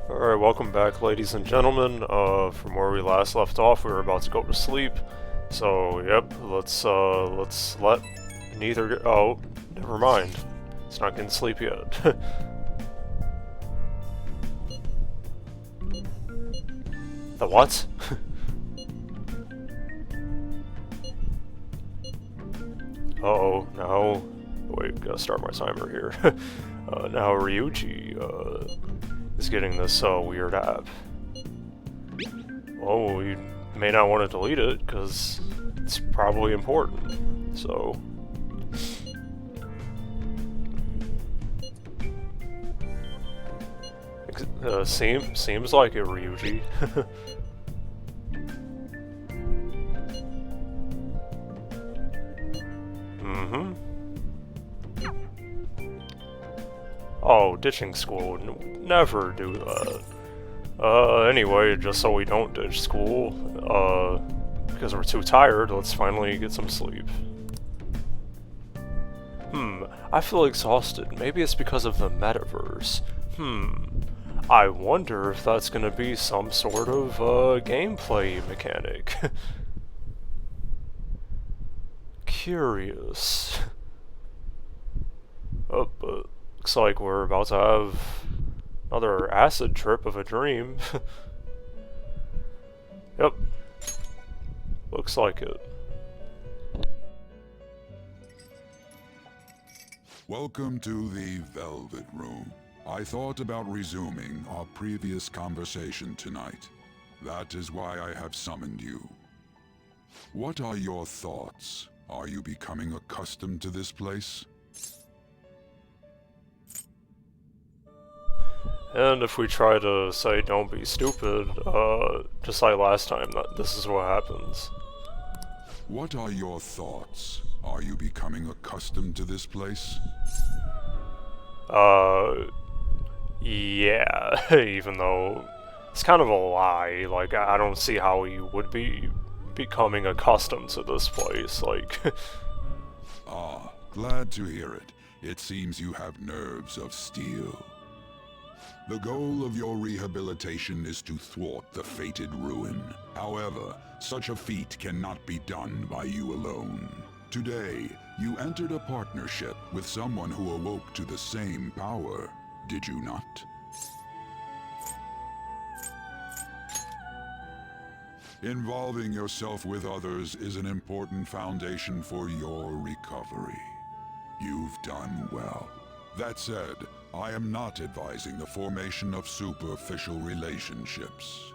Alright, welcome back, ladies and gentlemen. From where we last left off, we were about to go to sleep. So, yep, let's let neither get— oh, never mind. It's not getting sleep yet. The what? Uh-oh, now— wait, gotta start my timer here. Now Ryuji, is getting this weird app. Well, you may not want to delete it, because it's probably important, so... seems like it, Ryuji. Mm-hmm. Oh, ditching school would never do that. Anyway, just so we don't ditch school, because we're too tired, let's finally get some sleep. I feel exhausted. Maybe it's because of the metaverse. I wonder if that's gonna be some sort of, gameplay mechanic. Curious. Oh, but looks like we're about to have another acid trip of a dream. Yep. Looks like it. Welcome to the Velvet Room. I thought about resuming our previous conversation tonight. That is why I have summoned you. What are your thoughts? Are you becoming accustomed to this place? And if we try to say don't be stupid, just like last time, this is what happens. What are your thoughts? Are you becoming accustomed to this place? Yeah, even though it's kind of a lie, like, I don't see how you would be becoming accustomed to this place, like... Ah, glad to hear it. It seems you have nerves of steel. The goal of your rehabilitation is to thwart the fated ruin. However, such a feat cannot be done by you alone. Today, you entered a partnership with someone who awoke to the same power, did you not? Involving yourself with others is an important foundation for your recovery. You've done well. That said, I am not advising the formation of superficial relationships.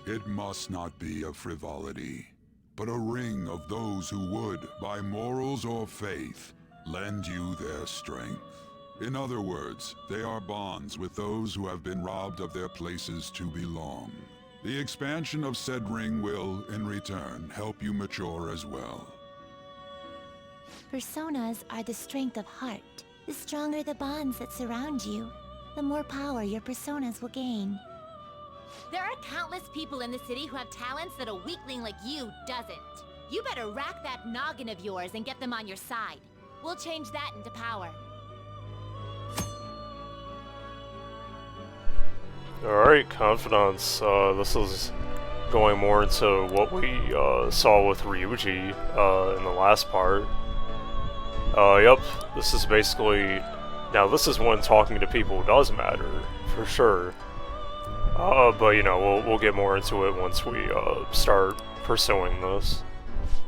It must not be a frivolity, but a ring of those who would, by morals or faith, lend you their strength. In other words, they are bonds with those who have been robbed of their places to belong. The expansion of said ring will, in return, help you mature as well. Personas are the strength of heart. The stronger the bonds that surround you, the more power your personas will gain. There are countless people in the city who have talents that a weakling like you doesn't. You better rack that noggin of yours and get them on your side. We'll change that into power. Alright, confidence. This is going more into what we saw with Ryuji in the last part. Yep, this is basically... now this is when talking to people does matter, for sure. But you know, we'll get more into it once we start pursuing this.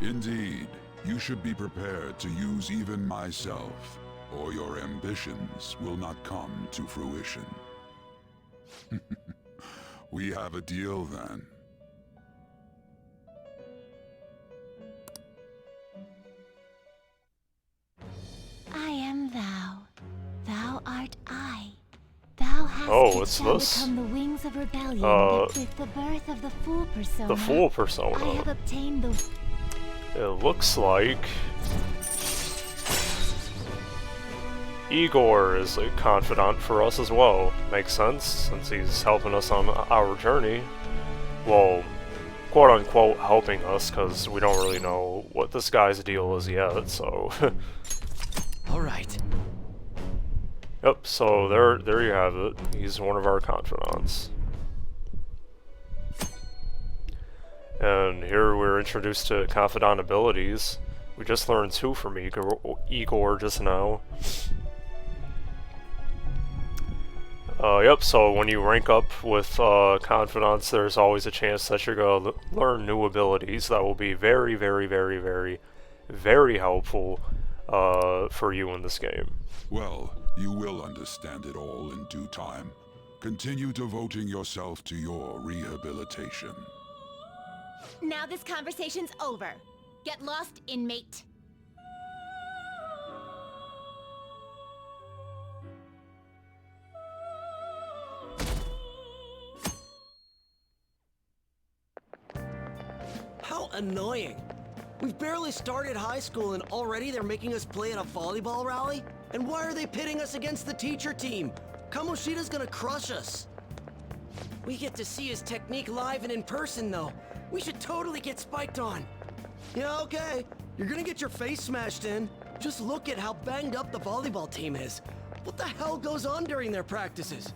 Indeed, you should be prepared to use even myself, or your ambitions will not come to fruition. We have a deal then. I am thou. Thou art I. Thou hast what's shall this? become the wings of rebellion that with the birth of the Fool persona. The Fool I persona. have obtained the... It looks like... Igor is a confidant for us as well. Makes sense, since he's helping us on our journey. Well, quote-unquote helping us, because we don't really know what this guy's deal is yet, so... Alright. Yep, so there you have it. He's one of our confidants. And here we're introduced to confidant abilities. We just learned 2 from Igor just now. Yep, so when you rank up with confidants, there's always a chance that you're going to learn new abilities that will be very, very, very, very, very helpful for you in this game. Well, you will understand it all in due time. Continue devoting yourself to your rehabilitation. Now this conversation's over. Get lost, inmate. How annoying. We've barely started high school and already they're making us play at a volleyball rally? And why are they pitting us against the teacher team? Kamoshida's gonna crush us. We get to see his technique live and in person though. We should totally get spiked on. Yeah, okay. You're gonna get your face smashed in. Just look at how banged up the volleyball team is. What the hell goes on during their practices?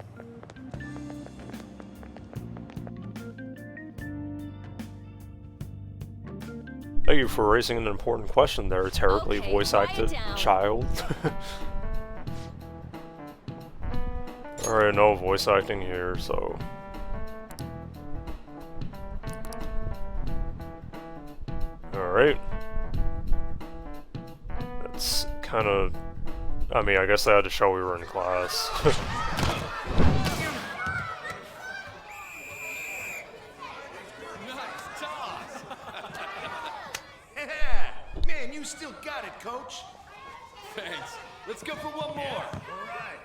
Thank you for raising an important question there, terribly Okay, voice-acted quiet down. child. Alright, no voice acting here, so... Alright. That's kind of... I mean, I guess they had to show we were in class. Nice toss! Yeah! Man, you still got it, coach. Thanks. Let's go for one more. All right.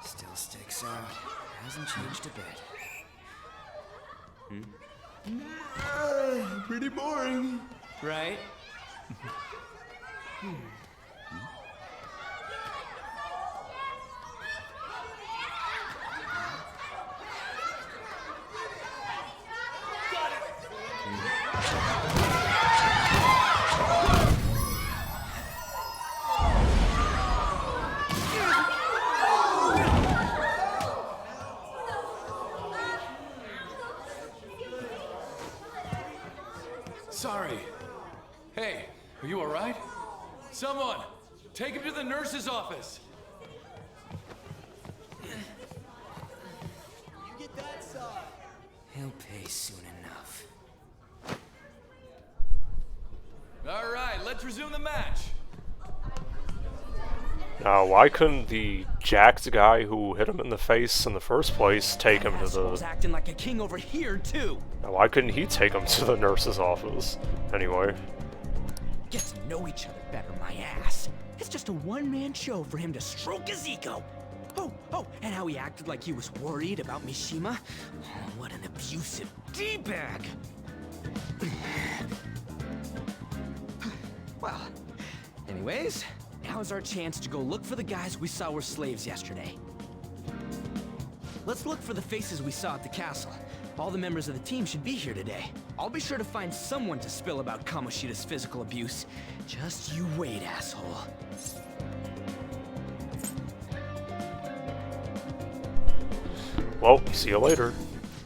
Still sticks out. Hasn't changed a bit. Pretty boring. Right? Sorry. Hey, are you all right? Someone, take him to the nurse's office. He'll pay soon enough. All right, let's resume the match. Now, why couldn't the jacked guy who hit him in the face in the first place take him to Asshole's the... acting like a king over here too. Now, why couldn't he take him to the nurse's office? Anyway. Get to know each other better, my ass. It's just a one-man show for him to stroke his ego. Oh, and how he acted like he was worried about Mishima. Oh, what an abusive D-bag. Well, anyways, now's our chance to go look for the guys we saw were slaves yesterday. Let's look for the faces we saw at the castle. All the members of the team should be here today. I'll be sure to find someone to spill about Kamoshida's physical abuse. Just you wait, asshole. Well, see you later.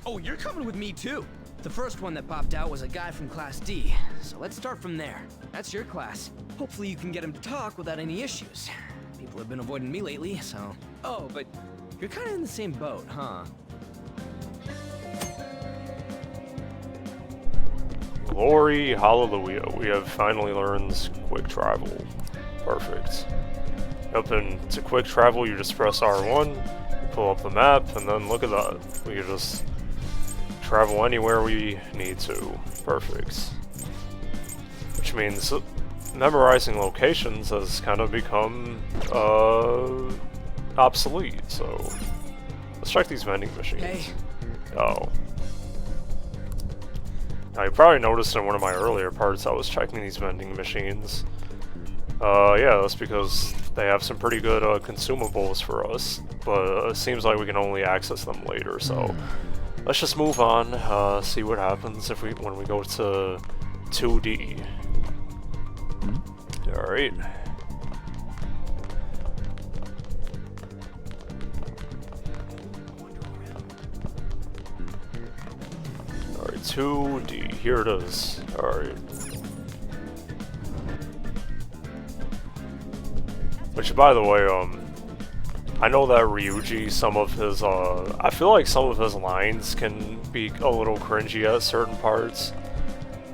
Oh, you're coming with me too. The first one that popped out was a guy from Class D, so let's start from there. That's your class. Hopefully you can get him to talk without any issues. People have been avoiding me lately, so... Oh, but you're kind of in the same boat, huh? Glory, hallelujah. We have finally learned quick travel. Perfect. Up into quick travel, you just press R1, pull up the map, and then look at that. We can just travel anywhere we need to. Perfect. Which means memorizing locations has kind of become obsolete, so let's check these vending machines. Hey. Oh. Now, you probably noticed in one of my earlier parts I was checking these vending machines. Yeah, that's because they have some pretty good consumables for us, but it seems like we can only access them later, so let's just move on, see what happens if when we go to 2D. Alright. Alright, 2D, here it is. Alright. Which, by the way, I know that Ryuji, some of his, I feel like some of his lines can be a little cringy at certain parts,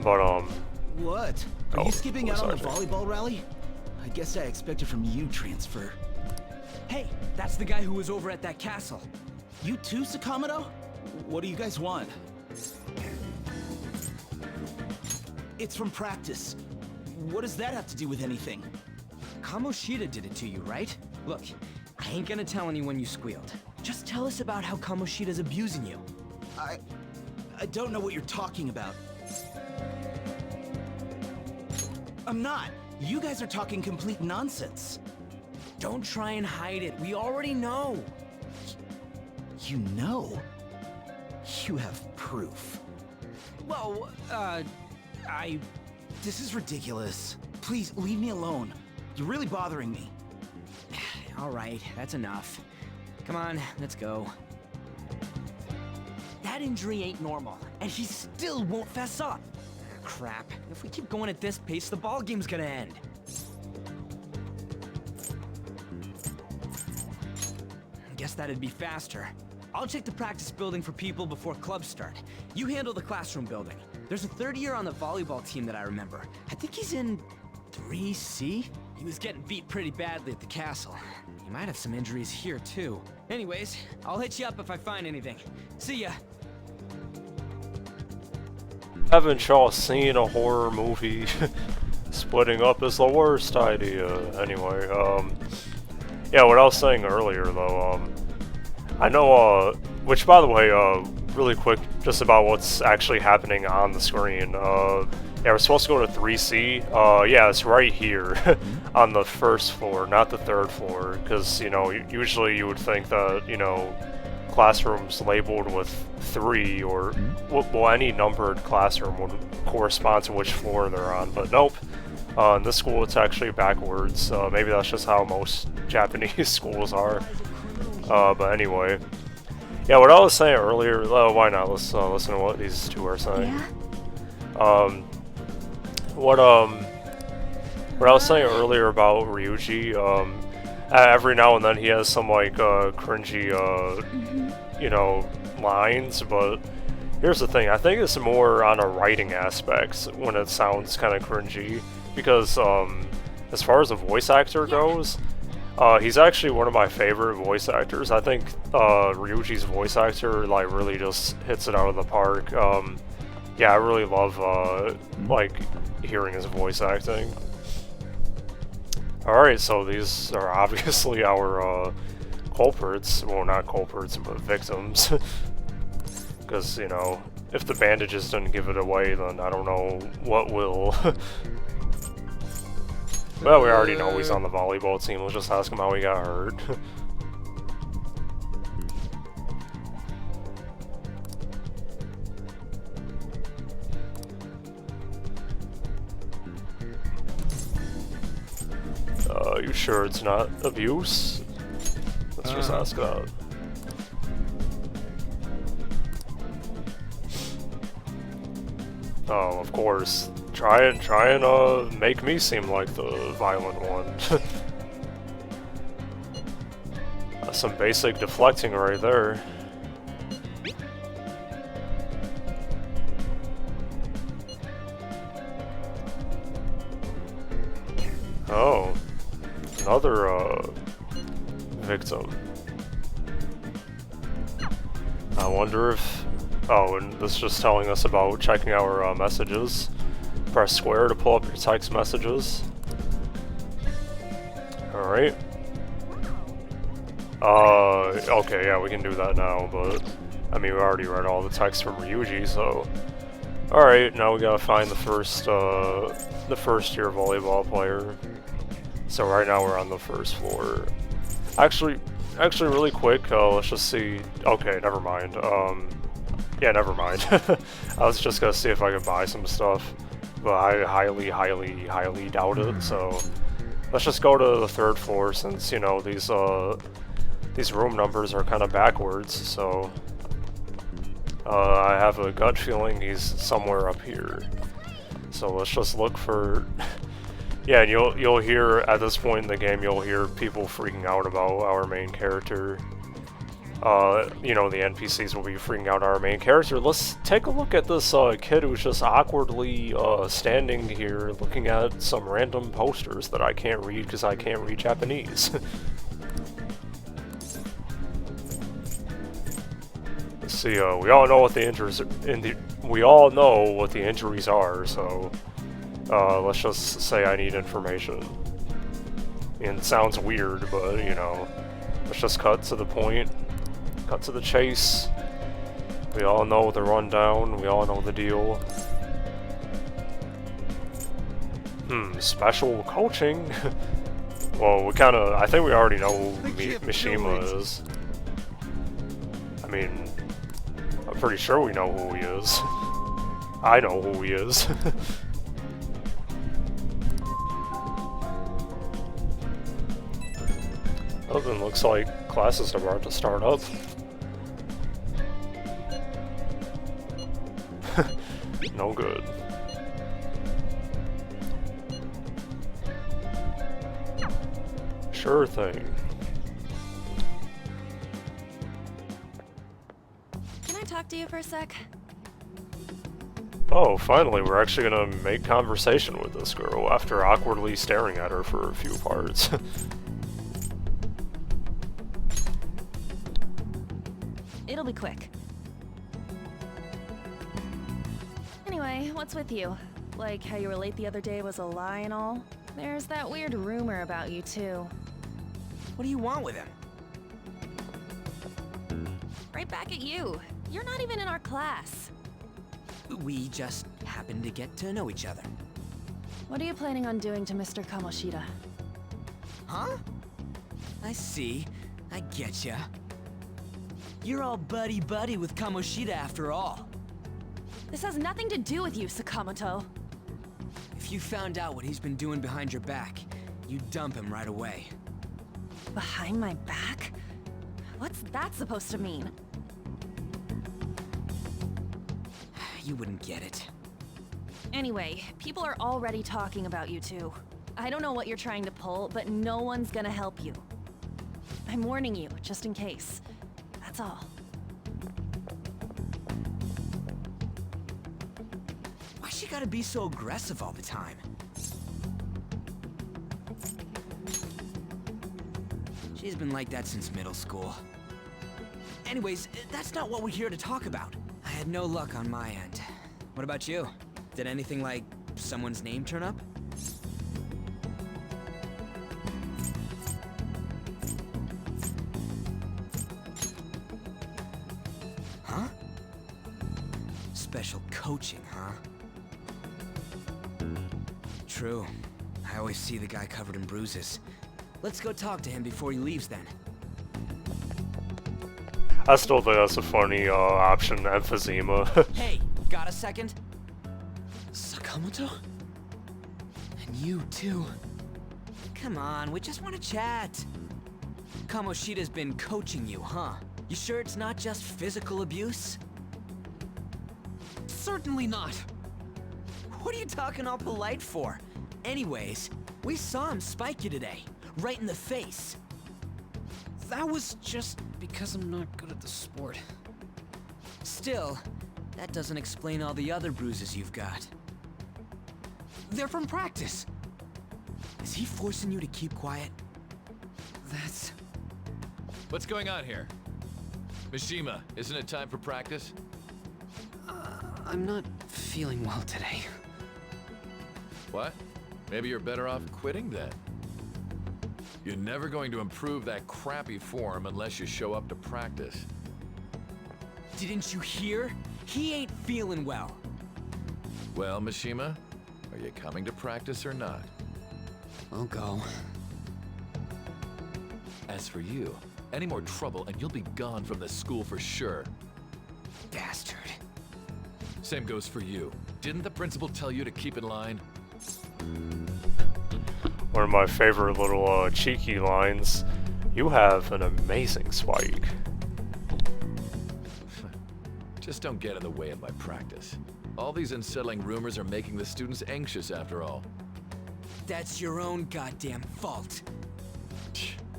but, What? Are you skipping out on the sorry. volleyball rally? I guess I expected from you transfer. Hey, that's the guy who was over at that castle. You too, Sakamoto? What do you guys want? It's from practice. What does that have to do with anything? Kamoshida did it to you, right? Look, I ain't gonna tell anyone you squealed. Just tell us about how Kamoshida's abusing you. I don't know what you're talking about. I'm not. You guys are talking complete nonsense. Don't try and hide it. We already know. You know? You have proof. Well, This is ridiculous. Please, leave me alone. You're really bothering me. All right, that's enough. Come on, let's go. That injury ain't normal, and he still won't fess up. Crap. If we keep going at this pace, the ball game's gonna end. Guess that'd be faster. I'll check the practice building for people before clubs start. You handle the classroom building. There's a third year on the volleyball team that I remember. I think he's in 3C? He was getting beat pretty badly at the castle. He might have some injuries here, too. Anyways, I'll hit you up if I find anything. See ya. Haven't y'all seen a horror movie? Splitting up is the worst idea. Anyway, yeah, what I was saying earlier, though, I know, which, by the way, really quick, just about what's actually happening on the screen. Yeah, we're supposed to go to 3C. Yeah, it's right here on the first floor, not the third floor, because, you know, usually you would think that, you know, classrooms labeled with 3 or, well, any numbered classroom would correspond to which floor they're on, but nope. In this school, it's actually backwards. Maybe that's just how most Japanese schools are. But anyway, yeah, what I was saying earlier, why not? Let's listen to what these two are saying. Yeah? What I was saying earlier about Ryuji, every now and then he has some like cringy, you know, lines, but here's the thing, I think it's more on a writing aspect when it sounds kind of cringy, because as far as a voice actor goes, he's actually one of my favorite voice actors. I think Ryuji's voice actor like really just hits it out of the park. Yeah, I really love like hearing his voice acting. Alright, so these are obviously our culprits. Well, not culprits, but victims. Because, you know, if the bandages didn't give it away, then I don't know what will. Well, we already know he's on the volleyball team. Let's just ask him how he got hurt. You sure it's not abuse? Let's just ask that. Oh, of course. Try and make me seem like the violent one. That's some basic deflecting right there. Oh. Another, victim. I wonder if... Oh, and this is just telling us about checking our messages. Press square to pull up your text messages. Alright. Okay, yeah, we can do that now, but... I mean, we already read all the text from Ryuji, so... Alright, now we gotta find the first year volleyball player. So right now we're on the first floor. Actually really quick, let's just see. Okay, never mind. Yeah, never mind. I was just gonna see if I could buy some stuff, but I highly doubt it, so let's just go to the third floor since, you know, these room numbers are kind of backwards, so I have a gut feeling he's somewhere up here. So let's just look for... Yeah, and you'll hear, at this point in the game, you'll hear people freaking out about our main character. You know, the NPCs will be freaking out our main character. Let's take a look at this kid who's just awkwardly standing here looking at some random posters that I can't read because I can't read Japanese. Let's see, we all know what the injuries are, so let's just say I need information. And it sounds weird, but you know, let's just cut to the point, cut to the chase. We all know the rundown, we all know the deal. Special coaching? Well, I think we already know who Mishima is. I mean, I'm pretty sure we know who he is. I know who he is. Oh, then looks like classes are about to start up. No good. Sure thing. Can I talk to you for a sec? Oh, finally, we're actually gonna make conversation with this girl after awkwardly staring at her for a few parts. It'll be quick. Anyway, what's with you? Like how you were late the other day was a lie and all? There's that weird rumor about you too. What do you want with him? Right back at you. You're not even in our class. We just happened to get to know each other. What are you planning on doing to Mr. Kamoshida? Huh? I see. I getcha. You're all buddy-buddy with Kamoshida after all. This has nothing to do with you, Sakamoto. If you found out what he's been doing behind your back, you'd dump him right away. Behind my back? What's that supposed to mean? You wouldn't get it. Anyway, people are already talking about you two. I don't know what you're trying to pull, but no one's gonna help you. I'm warning you, just in case. That's all. Why she gotta be so aggressive all the time? She's been like that since middle school. Anyways, that's not what we're here to talk about. I had no luck on my end. What about you? Did anything like someone's name turn up? Huh? Special coaching, huh? True. I always see the guy covered in bruises. Let's go talk to him before he leaves then. I still think that's a funny option, emphysema. Hey, got a second? Sakamoto? And you too. Come on, we just want to chat. Kamoshida's been coaching you, huh? You sure it's not just physical abuse? Certainly not. What are you talking all polite for? Anyways, we saw him spike you today, right in the face. That was just because I'm not good at the sport. Still, that doesn't explain all the other bruises you've got. They're from practice. Is he forcing you to keep quiet? That's... What's going on here? Mishima, isn't it time for practice? I'm not feeling well today. What? Maybe you're better off quitting then. You're never going to improve that crappy form unless you show up to practice. Didn't you hear? He ain't feeling well. Well, Mishima, are you coming to practice or not? I'll go. As for you, any more trouble and you'll be gone from this school for sure. Bastard. Same goes for you. Didn't the principal tell you to keep in line? One of my favorite little cheeky lines. You have an amazing spike. Just don't get in the way of my practice. All these unsettling rumors are making the students anxious after all. That's your own goddamn fault.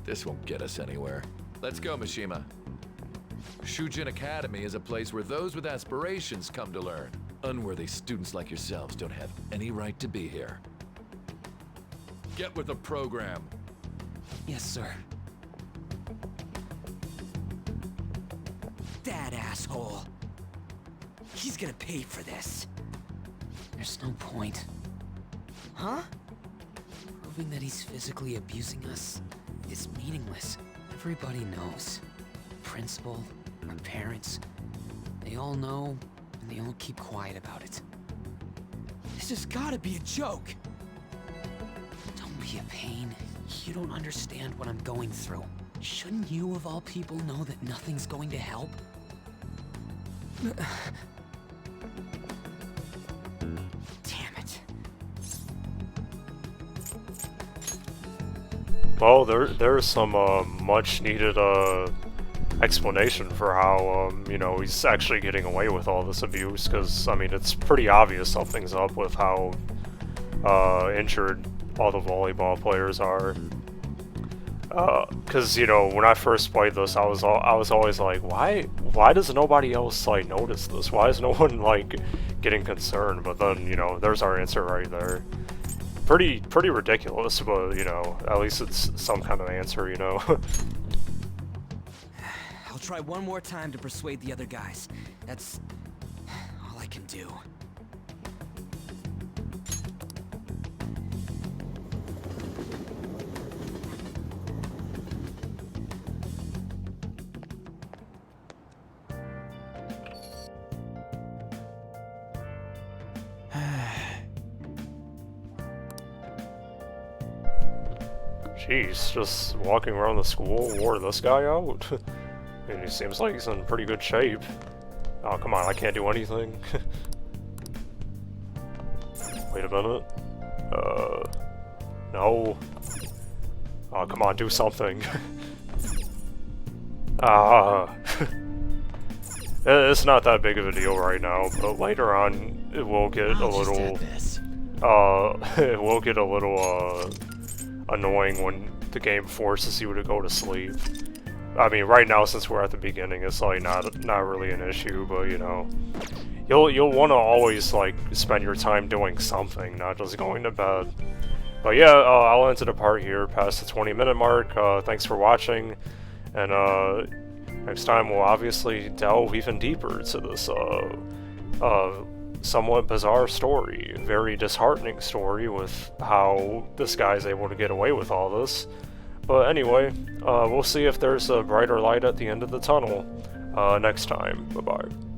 This won't get us anywhere. Let's go, Mishima. Shujin Academy is a place where those with aspirations come to learn. Unworthy students like yourselves don't have any right to be here. Get with the program. Yes, sir. That asshole. He's gonna pay for this. There's no point. Huh? Proving that he's physically abusing us is meaningless. Everybody knows. Principal, our parents, they all know, and they all keep quiet about it. This has gotta be a joke. Don't be a pain. You don't understand what I'm going through. Shouldn't you, of all people, know that nothing's going to help? Damn it. Well, there's some much needed explanation for how you know, he's actually getting away with all this abuse, because I mean, it's pretty obvious something's up with how injured all the volleyball players are. Because you know, when I first played this, I was always like, why does nobody else like notice this? Why is no one like getting concerned? But then, you know, there's our answer right there. Pretty ridiculous, but you know, at least it's some kind of answer, you know. I'll try one more time to persuade the other guys. That's all I can do. Jeez, just walking around the school wore this guy out? I mean, he seems like he's in pretty good shape. Oh, come on, I can't do anything. Wait a minute. No. Oh, come on, do something. It's not that big of a deal right now, but later on, it will get a little... it will get a little, annoying when the game forces you to go to sleep. I mean, right now, since we're at the beginning, it's like not really an issue, but you know, you'll want to always like spend your time doing something, not just going to bed. But yeah, I'll end the part here, past the 20-minute mark. Thanks for watching, and next time we'll obviously delve even deeper into this somewhat bizarre story, very disheartening story with how this guy's able to get away with all this. But anyway, we'll see if there's a brighter light at the end of the tunnel next time. Bye-bye.